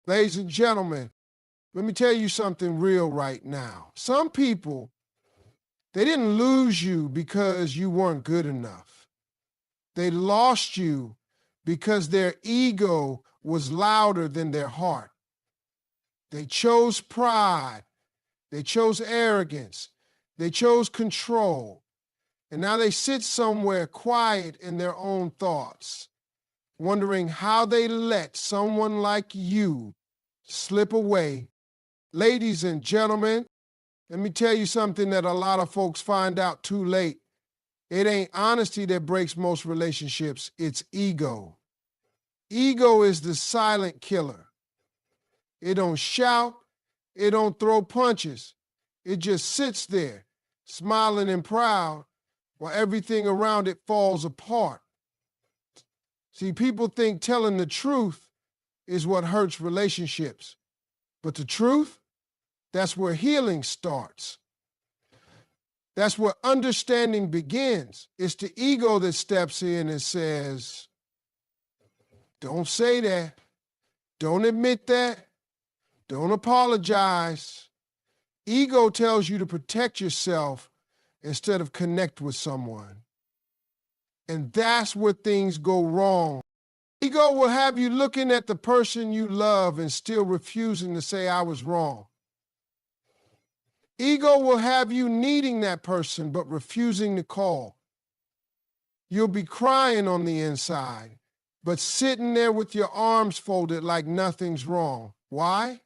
Ladies and gentlemen, let me tell you something real right now. Some people, they didn't lose you because you weren't good enough. They lost you because their ego was louder than their heart. They chose pride. They chose arrogance. They chose control. And now they sit somewhere quiet in their own thoughts, wondering how they let someone like you slip away. Ladies and gentlemen, let me tell you something that a lot of folks find out too late. It ain't honesty that breaks most relationships, it's ego. Ego is the silent killer. It don't shout, it don't throw punches. It just sits there, smiling and proud, while everything around it falls apart. See, people think telling the truth is what hurts relationships. But the truth, that's where healing starts. That's where understanding begins. It's the ego that steps in and says, don't say that. Don't admit that. Don't apologize. Ego tells you to protect yourself instead of connect with someone. And that's where things go wrong. Ego will have you looking at the person you love and still refusing to say, I was wrong. Ego will have you needing that person but refusing to call. You'll be crying on the inside, but sitting there with your arms folded like nothing's wrong. Why?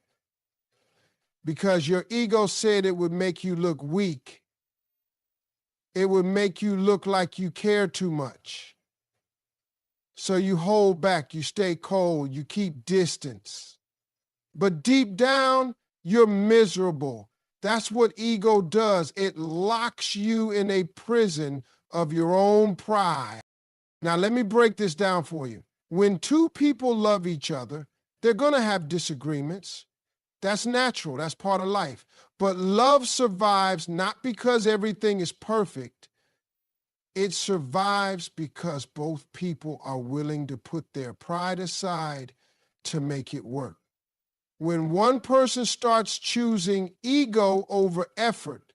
Because your ego said it would make you look weak. It would make you look like you care too much. So you hold back, you stay cold, you keep distance. But deep down, you're miserable. That's what ego does. It locks you in a prison of your own pride. Now, let me break this down for you. When two people love each other, they're going to have disagreements. That's natural. That's part of life. But love survives not because everything is perfect. It survives because both people are willing to put their pride aside to make it work. When one person starts choosing ego over effort,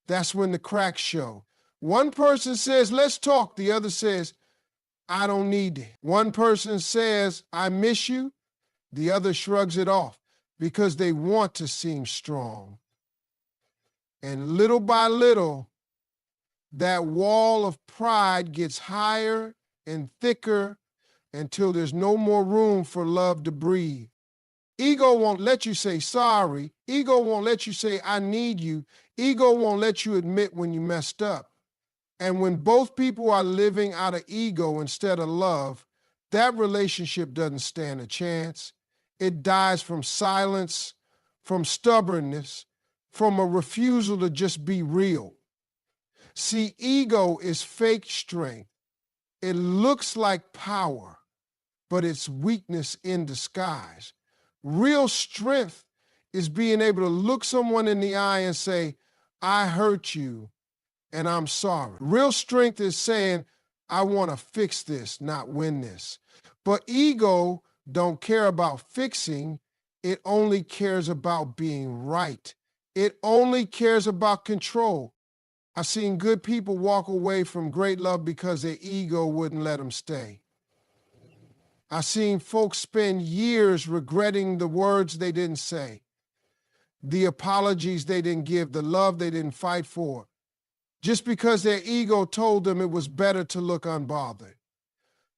that's when the cracks show. One person says, let's talk. The other says, I don't need it. One person says, I miss you. The other shrugs it off because they want to seem strong. And little by little, that wall of pride gets higher and thicker until there's no more room for love to breathe. Ego won't let you say sorry. Ego won't let you say, I need you. Ego won't let you admit when you messed up. And when both people are living out of ego instead of love, that relationship doesn't stand a chance. It dies from silence, from stubbornness, from a refusal to just be real. See, ego is fake strength. It looks like power, but it's weakness in disguise. Real strength is being able to look someone in the eye and say, I hurt you and I'm sorry. Real strength is saying, I want to fix this, not win this. But ego don't care about fixing. It only cares about being right. It only cares about control. I've seen good people walk away from great love because their ego wouldn't let them stay. I've seen folks spend years regretting the words they didn't say, the apologies they didn't give, the love they didn't fight for, just because their ego told them it was better to look unbothered.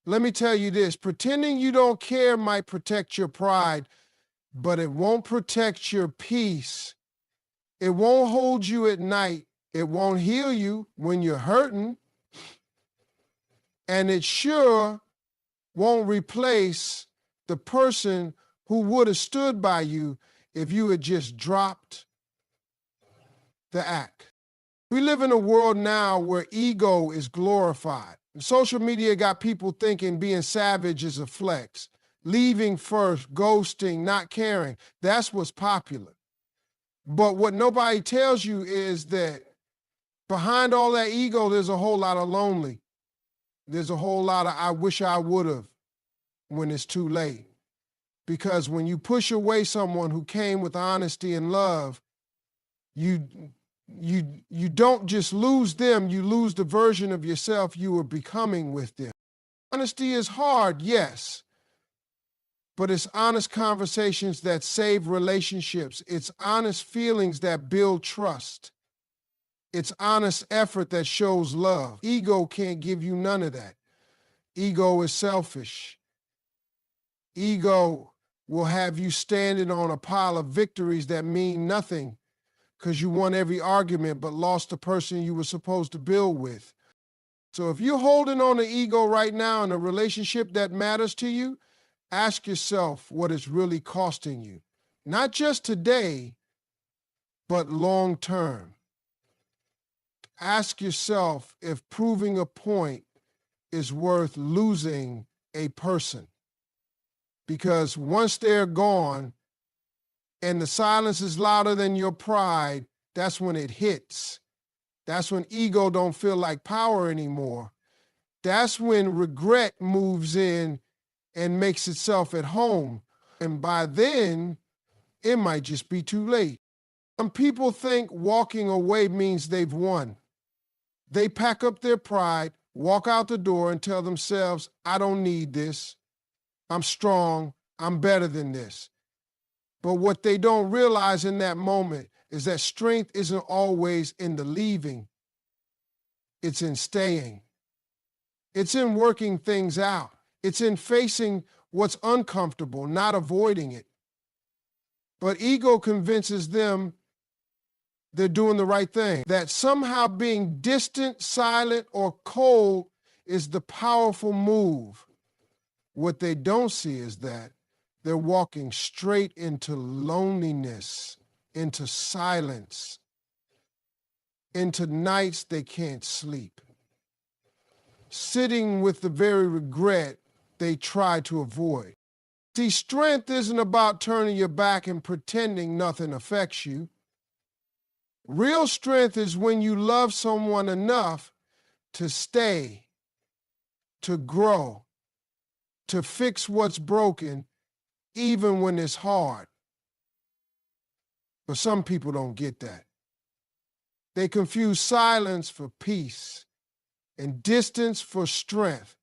Let me tell you this, pretending you don't care might protect your pride, but it won't protect your peace. It won't hold you at night. It won't heal you when you're hurting. And it sure won't replace the person who would have stood by you if you had just dropped the act. We live in a world now where ego is glorified. Social media got people thinking being savage is a flex. Leaving first, ghosting, not caring. That's what's popular. But what nobody tells you is that behind all that ego, there's a whole lot of lonely. There's a whole lot of I wish I would have when it's too late. Because when you push away someone who came with honesty and love, you don't just lose them, you lose the version of yourself you were becoming with them. Honesty is hard, yes, but it's honest conversations that save relationships. It's honest feelings that build trust. It's honest effort that shows love. Ego can't give you none of that. Ego is selfish. Ego will have you standing on a pile of victories that mean nothing because you won every argument but lost the person you were supposed to build with. So if you're holding on to ego right now in a relationship that matters to you, ask yourself what it's really costing you. Not just today, but long term. Ask yourself if proving a point is worth losing a person. Because once they're gone and the silence is louder than your pride, that's when it hits. That's when ego don't feel like power anymore. That's when regret moves in and makes itself at home. And by then, it might just be too late. Some people think walking away means they've won. They pack up their pride, walk out the door, and tell themselves, I don't need this. I'm strong. I'm better than this. But what they don't realize in that moment is that strength isn't always in the leaving. It's in staying. It's in working things out. It's in facing what's uncomfortable, not avoiding it. But ego convinces them they're doing the right thing, that somehow being distant, silent, or cold is the powerful move. What they don't see is that they're walking straight into loneliness, into silence, into nights they can't sleep, sitting with the very regret they try to avoid. See, strength isn't about turning your back and pretending nothing affects you. Real strength is when you love someone enough to stay, to grow, to fix what's broken, even when it's hard. But some people don't get that. They confuse silence for peace and distance for strength.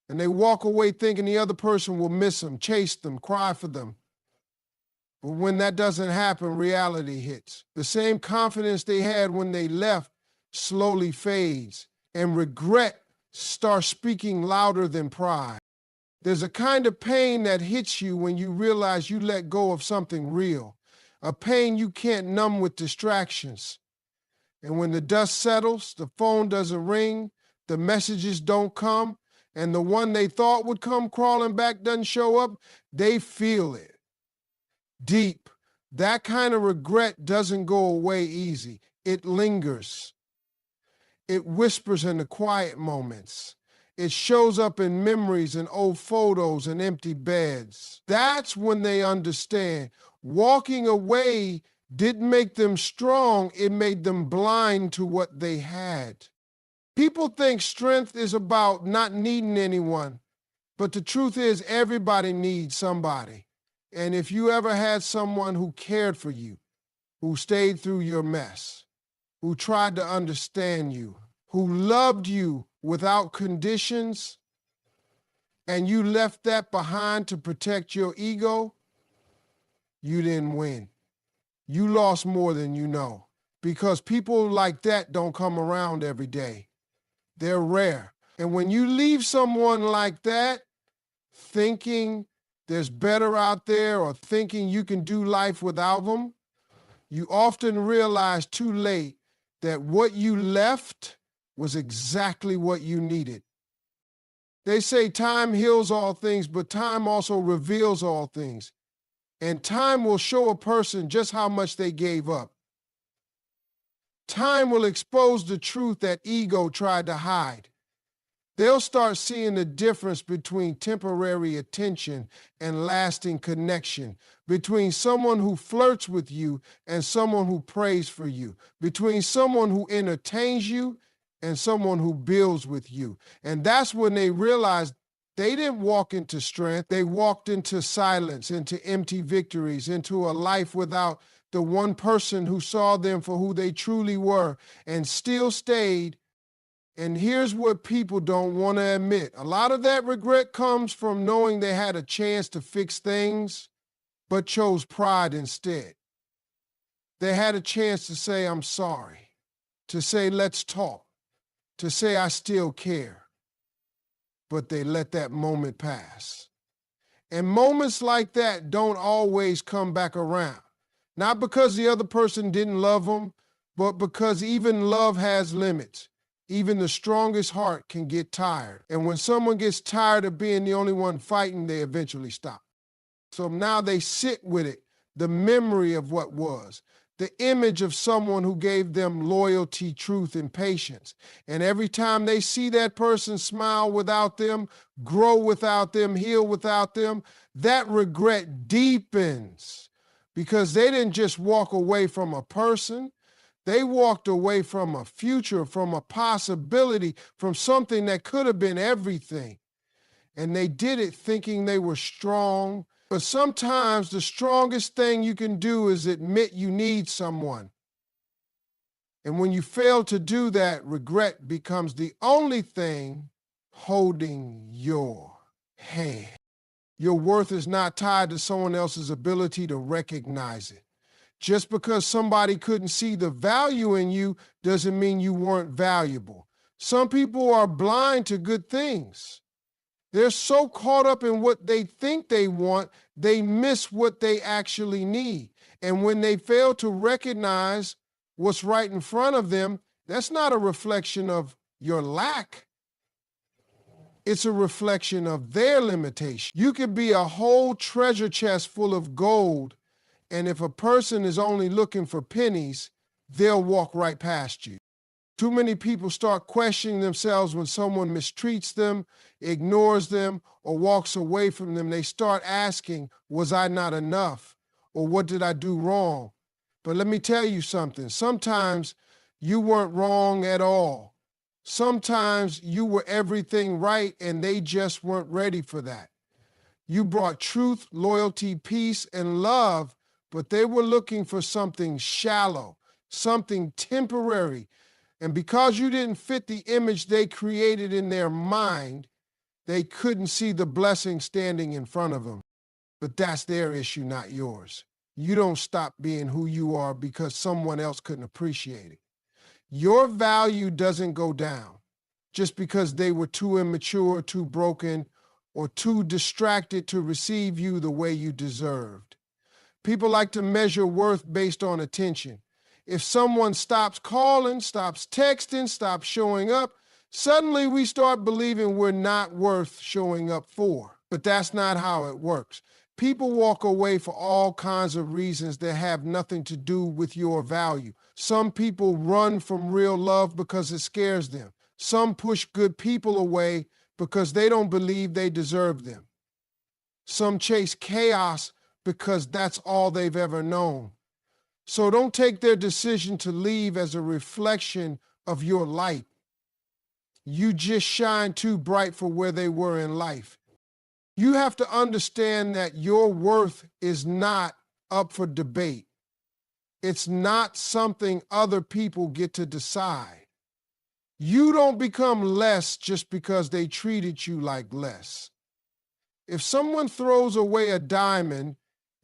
And they walk away thinking the other person will miss them, chase them, cry for them. But when that doesn't happen, reality hits. The same confidence they had when they left slowly fades, and regret starts speaking louder than pride. There's a kind of pain that hits you when you realize you let go of something real, a pain you can't numb with distractions. And when the dust settles, the phone doesn't ring, the messages don't come, and the one they thought would come crawling back doesn't show up, they feel it. Deep. That kind of regret doesn't go away easy. It lingers. It whispers in the quiet moments. It shows up in memories and old photos and empty beds. That's when they understand. Walking away didn't make them strong, it made them blind to what they had. People think strength is about not needing anyone, but the truth is everybody needs somebody. And if you ever had someone who cared for you, who stayed through your mess, who tried to understand you, who loved you without conditions, and you left that behind to protect your ego, you didn't win. You lost more than you know, because people like that don't come around every day. They're rare. And when you leave someone like that, thinking there's better out there or thinking you can do life without them, you often realize too late that what you left was exactly what you needed. They say time heals all things, but time also reveals all things. And time will show a person just how much they gave up. Time will expose the truth that ego tried to hide. They'll start seeing the difference between temporary attention and lasting connection, between someone who flirts with you and someone who prays for you, between someone who entertains you and someone who builds with you. And that's when they realize They didn't walk into strength. They walked into silence, into empty victories, into a life without the one person who saw them for who they truly were and still stayed. And here's what people don't want to admit. A lot of that regret comes from knowing they had a chance to fix things, but chose pride instead. They had a chance to say, I'm sorry, to say, let's talk, to say, I still care. But they let that moment pass. And moments like that don't always come back around. Not because the other person didn't love them, but because even love has limits. Even the strongest heart can get tired. And when someone gets tired of being the only one fighting, they eventually stop. So now they sit with it, the memory of what was, the image of someone who gave them loyalty, truth, and patience. And every time they see that person smile without them, grow without them, heal without them, that regret deepens because they didn't just walk away from a person. They walked away from a future, from a possibility, from something that could have been everything. And they did it thinking they were strong. But sometimes the strongest thing you can do is admit you need someone. And when you fail to do that, regret becomes the only thing holding your hand. Your worth is not tied to someone else's ability to recognize it. Just because somebody couldn't see the value in you doesn't mean you weren't valuable. Some people are blind to good things. They're so caught up in what they think they want, they miss what they actually need. And when they fail to recognize what's right in front of them, that's not a reflection of your lack. It's a reflection of their limitation. You could be a whole treasure chest full of gold, and if a person is only looking for pennies, they'll walk right past you. Too many people start questioning themselves when someone mistreats them, ignores them, or walks away from them. They start asking, was I not enough? Or what did I do wrong? But let me tell you something. Sometimes you weren't wrong at all. Sometimes you were everything right and they just weren't ready for that. You brought truth, loyalty, peace, and love, but they were looking for something shallow, something temporary. And because you didn't fit the image they created in their mind, they couldn't see the blessing standing in front of them. But that's their issue, not yours. You don't stop being who you are because someone else couldn't appreciate it. Your value doesn't go down just because they were too immature, too broken, or too distracted to receive you the way you deserved. People like to measure worth based on attention. If someone stops calling, stops texting, stops showing up, suddenly we start believing we're not worth showing up for. But that's not how it works. People walk away for all kinds of reasons that have nothing to do with your value. Some people run from real love because it scares them. Some push good people away because they don't believe they deserve them. Some chase chaos because that's all they've ever known. So don't take their decision to leave as a reflection of your light. You just shine too bright for where they were in life. You have to understand that your worth is not up for debate. It's not something other people get to decide. You don't become less just because they treated you like less. If someone throws away a diamond,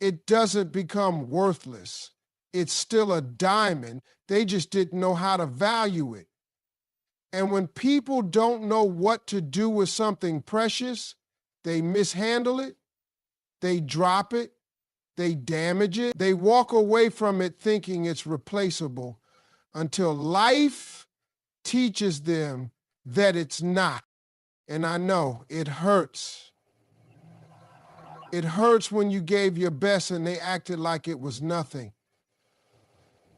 it doesn't become worthless. It's still a diamond. They just didn't know how to value it. And when people don't know what to do with something precious, they mishandle it, they drop it, they damage it, they walk away from it thinking it's replaceable until life teaches them that it's not. And I know it hurts. It hurts when you gave your best and they acted like it was nothing.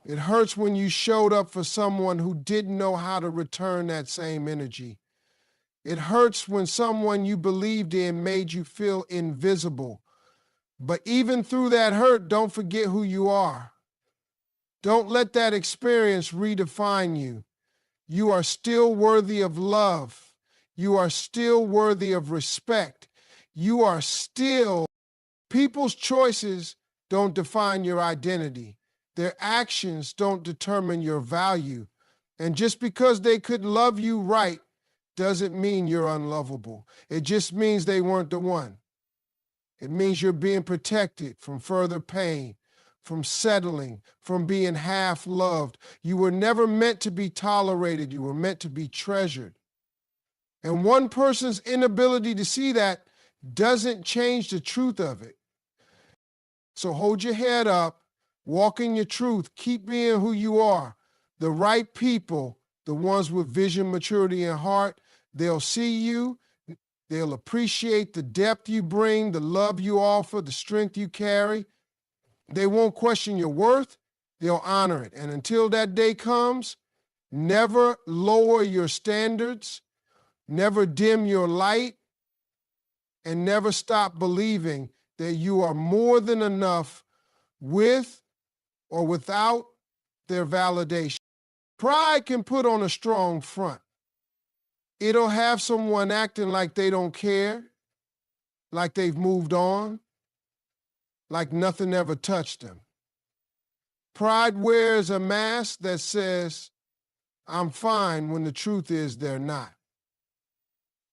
It hurts when you showed up for someone who didn't know how to return that same energy. It hurts when someone you believed in made you feel invisible. But even through that hurt, don't forget who you are. Don't let that experience redefine you. You are still worthy of love. You are still worthy of respect. You are still, people's choices don't define your identity. Their actions don't determine your value. And just because they could love you right doesn't mean you're unlovable. It just means they weren't the one. It means you're being protected from further pain, from settling, from being half loved. You were never meant to be tolerated. You were meant to be treasured. And one person's inability to see that doesn't change the truth of it. So hold your head up, walk in your truth, keep being who you are. The right people, the ones with vision, maturity, and heart, they'll see you. They'll appreciate the depth you bring, the love you offer, the strength you carry. They won't question your worth. They'll honor it. And until that day comes, never lower your standards, never dim your light, and never stop believing that you are more than enough with or without their validation. Pride can put on a strong front. It'll have someone acting like they don't care, like they've moved on, like nothing ever touched them. Pride wears a mask that says, I'm fine, when the truth is they're not.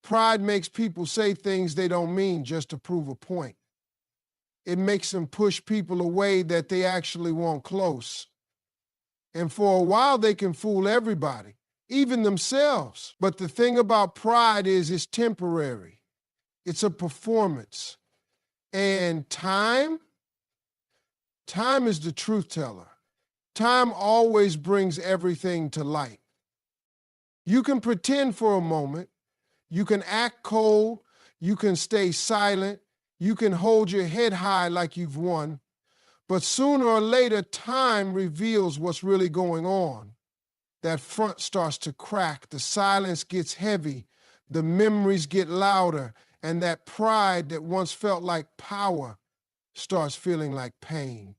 Pride makes people say things they don't mean just to prove a point. It makes them push people away that they actually want close. And for a while, they can fool everybody, even themselves. But the thing about pride is it's temporary. It's a performance. And time is the truth teller. Time always brings everything to light. You can pretend for a moment. You can act cold. You can stay silent. You can hold your head high like you've won. But sooner or later, time reveals what's really going on. That front starts to crack. The silence gets heavy. The memories get louder. And that pride that once felt like power starts feeling like pain.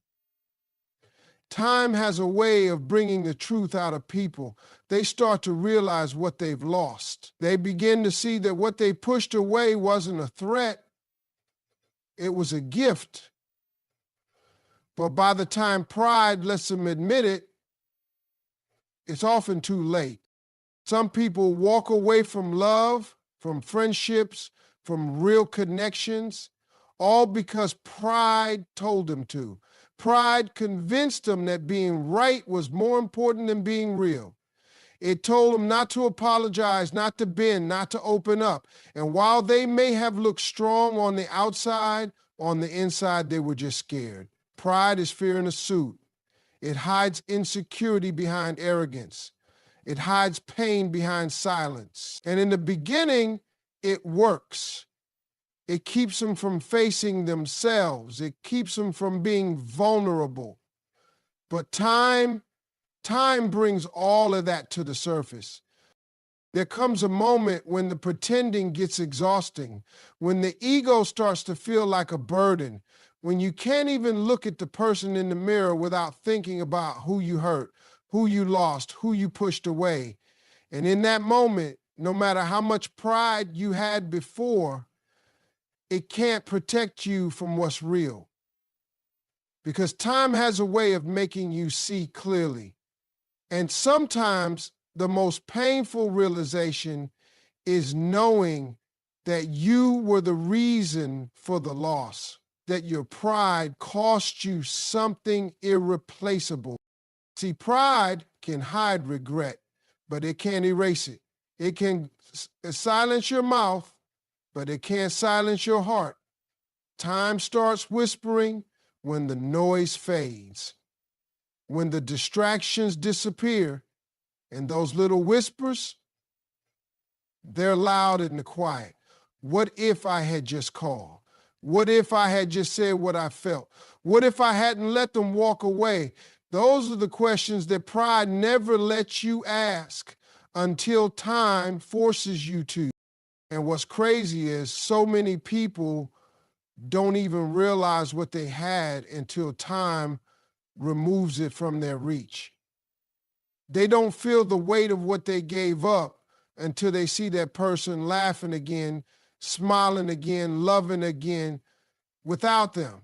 Time has a way of bringing the truth out of people. They start to realize what they've lost. They begin to see that what they pushed away wasn't a threat. It was a gift. But by the time pride lets them admit it, it's often too late. Some people walk away from love, from friendships, from real connections, all because pride told them to. Pride convinced them that being right was more important than being real. It told them not to apologize, not to bend, not to open up. And while they may have looked strong on the outside, on the inside, they were just scared. Pride is fear in a suit. It hides insecurity behind arrogance. It hides pain behind silence. And in the beginning, it works. It keeps them from facing themselves. It keeps them from being vulnerable. But time brings all of that to the surface. There comes a moment when the pretending gets exhausting, when the ego starts to feel like a burden, when you can't even look at the person in the mirror without thinking about who you hurt, who you lost, who you pushed away. And in that moment, no matter how much pride you had before, it can't protect you from what's real. Because time has a way of making you see clearly. And sometimes the most painful realization is knowing that you were the reason for the loss, that your pride cost you something irreplaceable. See, pride can hide regret, but it can't erase it. It can silence your mouth, but it can't silence your heart. Time starts whispering when the noise fades, when the distractions disappear, and those little whispers, they're loud in the quiet. What if I had just called? What if I had just said what I felt? What if I hadn't let them walk away? Those are the questions that pride never lets you ask until time forces you to. And what's crazy is so many people don't even realize what they had until time removes it from their reach. They don't feel the weight of what they gave up until they see that person laughing again, smiling again, loving again without them.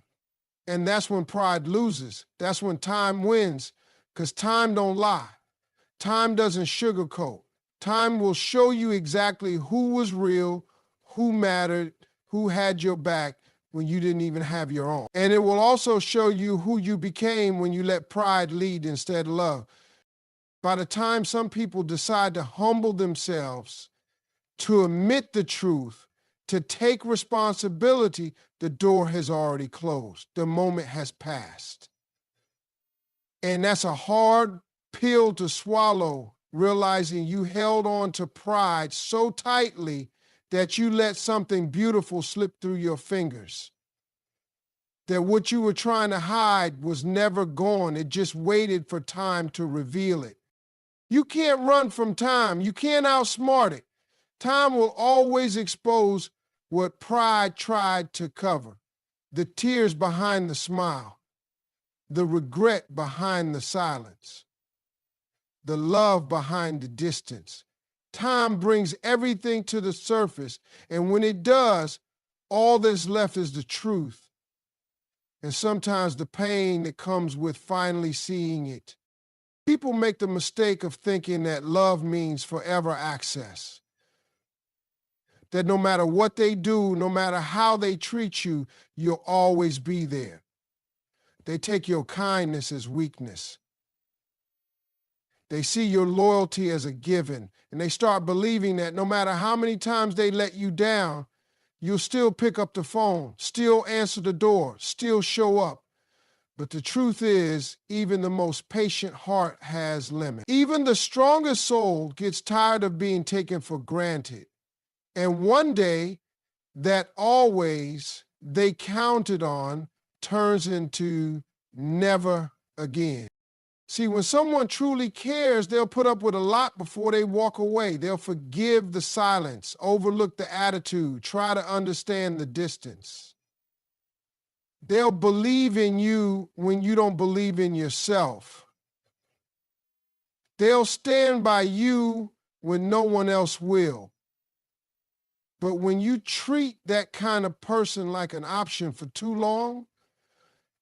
And that's when pride loses. That's when time wins, because time don't lie. Time doesn't sugarcoat. Time will show you exactly who was real, who mattered, who had your back when you didn't even have your own. And it will also show you who you became when you let pride lead instead of love. By the time some people decide to humble themselves, to admit the truth, to take responsibility, the door has already closed. The moment has passed. And that's a hard pill to swallow, realizing you held on to pride so tightly that you let something beautiful slip through your fingers. That what you were trying to hide was never gone. It just waited for time to reveal it. You can't run from time. You can't outsmart it. Time will always expose what pride tried to cover. The tears behind the smile, the regret behind the silence, the love behind the distance. Time brings everything to the surface, and when it does, all that's left is the truth. And sometimes the pain that comes with finally seeing it. People make the mistake of thinking that love means forever access. That no matter what they do, no matter how they treat you, you'll always be there. They take your kindness as weakness. They see your loyalty as a given, and they start believing that no matter how many times they let you down, you'll still pick up the phone, still answer the door, still show up. But the truth is, even the most patient heart has limits. Even the strongest soul gets tired of being taken for granted. And one day, that always they counted on turns into never again. See, when someone truly cares, they'll put up with a lot before they walk away. They'll forgive the silence, overlook the attitude, try to understand the distance. They'll believe in you when you don't believe in yourself. They'll stand by you when no one else will. But when you treat that kind of person like an option for too long,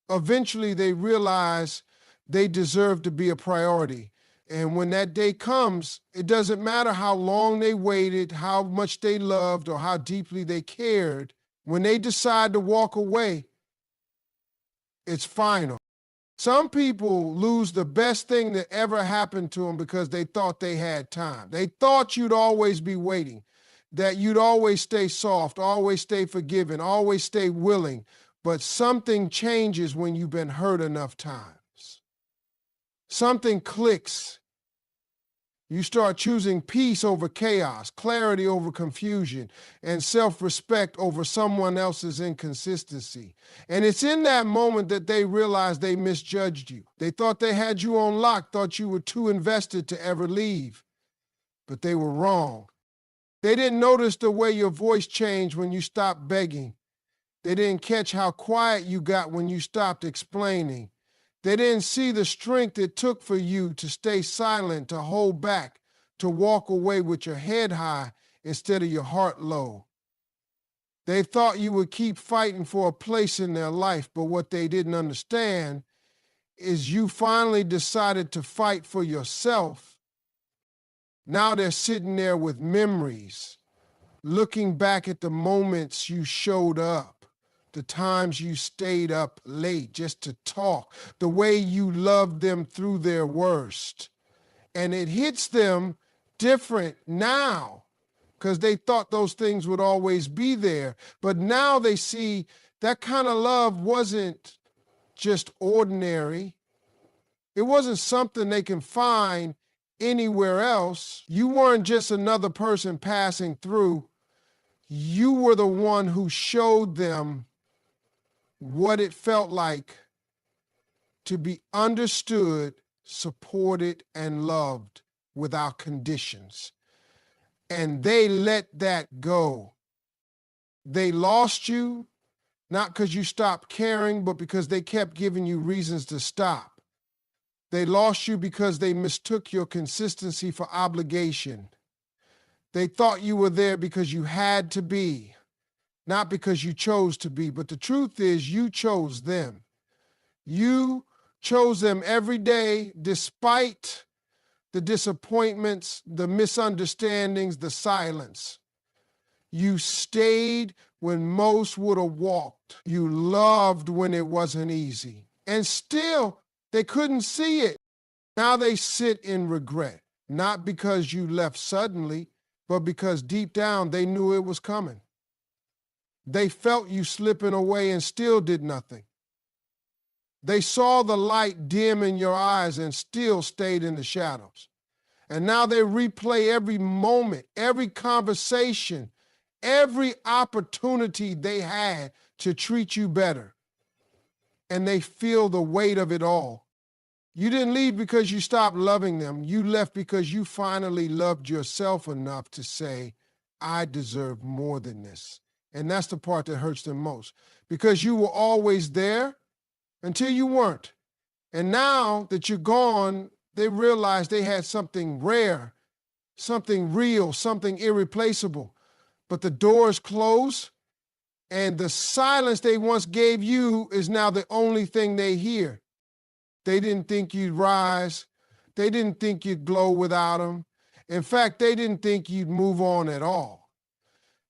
eventually they realize they deserve to be a priority. And when that day comes, it doesn't matter how long they waited, how much they loved, or how deeply they cared. When they decide to walk away, it's final. Some people lose the best thing that ever happened to them because they thought they had time. They thought you'd always be waiting, that you'd always stay soft, always stay forgiving, always stay willing. But something changes when you've been hurt enough times. Something clicks. You start choosing peace over chaos, clarity over confusion, and self-respect over someone else's inconsistency. And it's in that moment that they realize they misjudged you. They thought they had you on lock, thought you were too invested to ever leave. But they were wrong. They didn't notice the way your voice changed when you stopped begging. They didn't catch how quiet you got when you stopped explaining. They didn't see the strength it took for you to stay silent, to hold back, to walk away with your head high instead of your heart low. They thought you would keep fighting for a place in their life, but what they didn't understand is you finally decided to fight for yourself. Now they're sitting there with memories, looking back at the moments you showed up. The times you stayed up late just to talk, the way you loved them through their worst. And it hits them different now because they thought those things would always be there. But now they see that kind of love wasn't just ordinary. It wasn't something they can find anywhere else. You weren't just another person passing through. You were the one who showed them what it felt like to be understood, supported, and loved without conditions. And they let that go. They lost you, not because you stopped caring, but because they kept giving you reasons to stop. They lost you because they mistook your consistency for obligation. They thought you were there because you had to be, not because you chose to be. But the truth is, you chose them. You chose them every day, despite the disappointments, the misunderstandings, the silence. You stayed when most would have walked. You loved when it wasn't easy. And still, they couldn't see it. Now they sit in regret, not because you left suddenly, but because deep down they knew it was coming. They felt you slipping away and still did nothing. They saw the light dim in your eyes and still stayed in the shadows. And now they replay every moment, every conversation, every opportunity they had to treat you better. And they feel the weight of it all. You didn't leave because you stopped loving them. You left because you finally loved yourself enough to say, I deserve more than this. And that's the part that hurts them most. Because you were always there until you weren't. And now that you're gone, they realize they had something rare, something real, something irreplaceable. But the door's closed, and the silence they once gave you is now the only thing they hear. They didn't think you'd rise. They didn't think you'd glow without them. In fact, they didn't think you'd move on at all.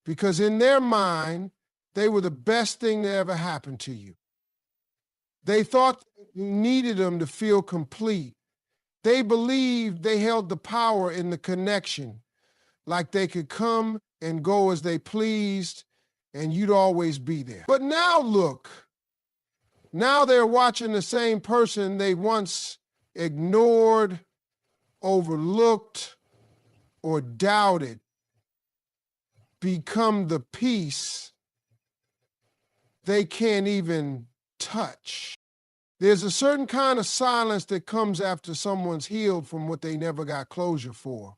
Because in their mind, they were the best thing that ever happened to you. They thought you needed them to feel complete. They believed they held the power in the connection, like they could come and go as they pleased, and you'd always be there. But now look, now they're watching the same person they once ignored, overlooked, or doubted become the peace they can't even touch. There's a certain kind of silence that comes after someone's healed from what they never got closure for.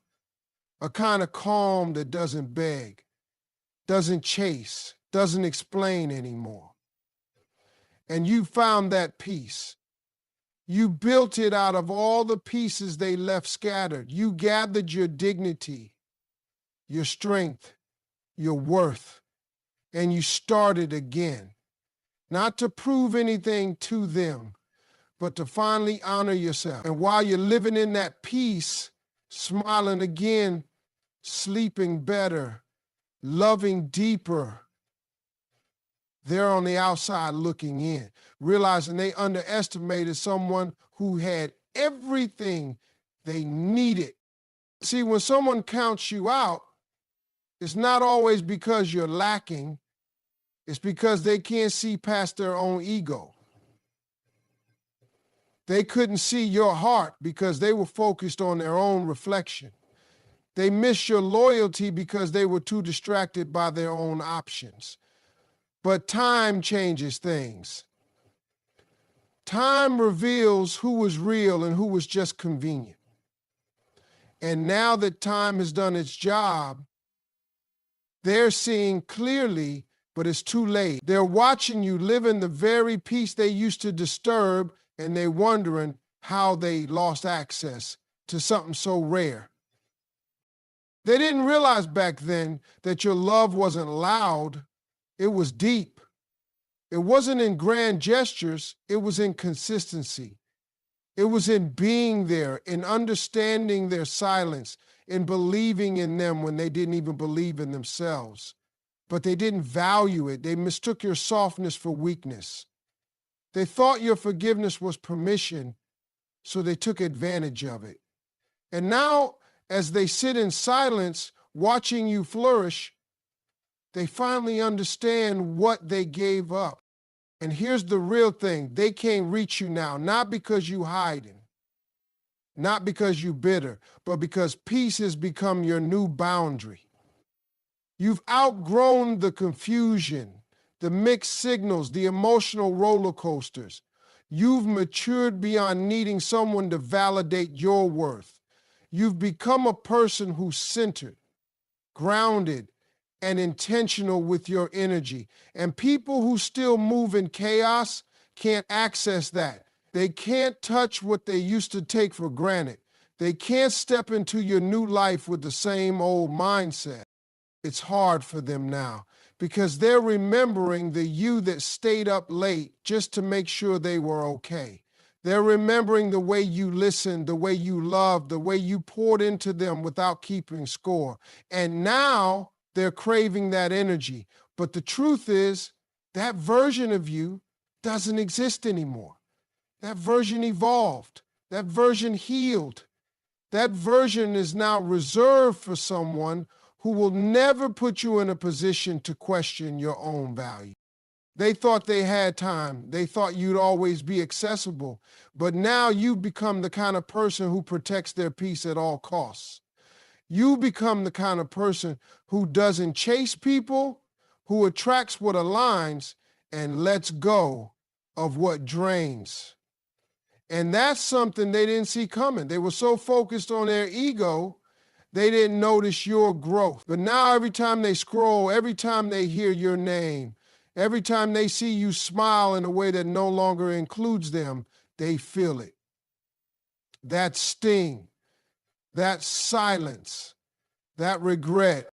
A kind of calm that doesn't beg, doesn't chase, doesn't explain anymore. And you found that peace. You built it out of all the pieces they left scattered. You gathered your dignity, your strength, your worth, and you started again. Not to prove anything to them, but to finally honor yourself. And while you're living in that peace, smiling again, sleeping better, loving deeper, they're on the outside looking in, realizing they underestimated someone who had everything they needed. See, when someone counts you out, it's not always because you're lacking. It's because they can't see past their own ego. They couldn't see your heart because they were focused on their own reflection. They missed your loyalty because they were too distracted by their own options. But time changes things. Time reveals who was real and who was just convenient. And now that time has done its job, they're seeing clearly, but it's too late. They're watching you live in the very peace they used to disturb, and they're wondering how they lost access to something so rare. They didn't realize back then that your love wasn't loud, it was deep. It wasn't in grand gestures, it was in consistency. It was in being there, in understanding their silence, in believing in them when they didn't even believe in themselves. But they didn't value it. They mistook your softness for weakness. They thought your forgiveness was permission, so they took advantage of it. And now, as they sit in silence, watching you flourish, they finally understand what they gave up. And here's the real thing. They can't reach you now, not because you're hiding, not because you're bitter, but because peace has become your new boundary. You've outgrown the confusion, the mixed signals, the emotional roller coasters. You've matured beyond needing someone to validate your worth. You've become a person who's centered, grounded, and intentional with your energy. And people who still move in chaos can't access that. They can't touch what they used to take for granted. They can't step into your new life with the same old mindset. It's hard for them now because they're remembering the you that stayed up late just to make sure they were okay. They're remembering the way you listened, the way you loved, the way you poured into them without keeping score. And now they're craving that energy. But the truth is, that version of you doesn't exist anymore. That version evolved. That version healed. That version is now reserved for someone who will never put you in a position to question your own value. They thought they had time. They thought you'd always be accessible. But now you've become the kind of person who protects their peace at all costs. You become the kind of person who doesn't chase people, who attracts what aligns, and lets go of what drains. And that's something they didn't see coming. They were so focused on their ego, they didn't notice your growth. But now every time they scroll, every time they hear your name, every time they see you smile in a way that no longer includes them, they feel it. That sting, that silence, that regret.